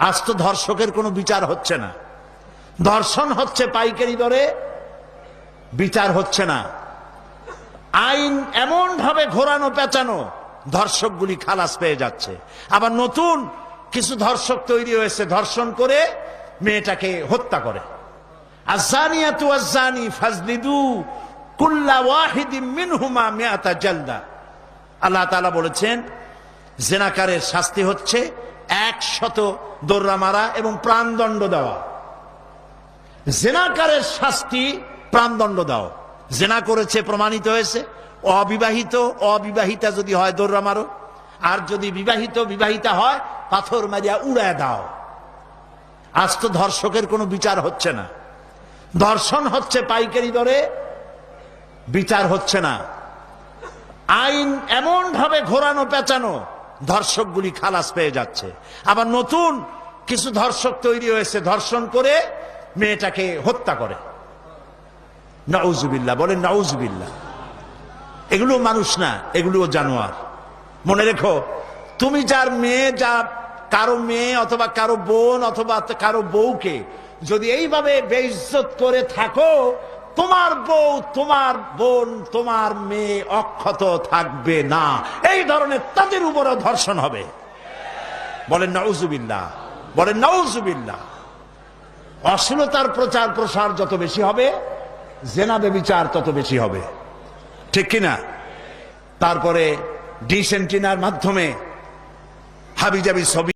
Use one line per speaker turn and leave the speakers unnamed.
আজ তো ধর্ষকের কোনো বিচার হচ্ছে না, ধর্ষণ হচ্ছে পাইকারি দরে, বিচার হচ্ছে না। আইন এমন ভাবে ঘোরানো পেঁচানো, ধর্ষকগুলি খালাস পেয়ে যাচ্ছে। আবার নতুন কিছু ধর্ষক তৈরি হয়েছে, ধর্ষণ করে মেয়েটাকে হত্যা করে। আযানিয়াতু ওয়াজ্জানি ফাজলিদু কুল্লা ওয়াহিদিম মিনহুমা মিআতা জালদা। আল্লাহ তাআলা বলেছেন জিনাকারের শাস্তি হচ্ছে 100 দোররা মারা এবং প্রাণদণ্ড দেওয়া। জিনাকারের শাস্তি প্রাণদণ্ড দাও। জিনা করেছে প্রমাণিত হয়েছে, অবিবাহিতা যদি হয় দোররা মারো, আর যদি বিবাহিতা হয় পাথর মারিয়া উড়ায় দাও। আজ তো ধর্ষকের কোনো বিচার হচ্ছে না, ধর্ষণ হচ্ছে পাইকারি দরে, বিচার হচ্ছে না। আইন এমন ভাবে ঘোরানো পেঁচানো, ধর্ষকগুলি খালাস পেয়ে যাচ্ছে। আবার নতুন কিছু ধর্ষক তৈরি হয়েছে, ধর্ষণ করে মেয়েটাকে হত্যা করে। নাউজুবিল্লাহ, বলেন নাউজুবিল্লাহ। এগুলো মানুষ না, এগুলো জানোয়ার। মনে রেখো, তুমি যার মেয়ে, কারো মেয়ে অথবা কারো বোন অথবা কারো বউকে যদি এইভাবে বেইজ্জত করে থাকো, তোমার বউ, তোমার বোন, তোমার মেয়ে অক্ষত থাকবে না। এই ধরনের তাদের উপরও ধর্ষণ হবে। বলেন নাউজুবিল্লাহ, বলেন নাউজুবিল্লাহ। অশ্লীলতার প্রচার প্রসার যত বেশি হবে, জেনা ব্যভিচার তত বেশি হবে, ঠিক কিনা? তারপরে ডিশ এন্টিনার মাধ্যমে হাবিজাবি ছবি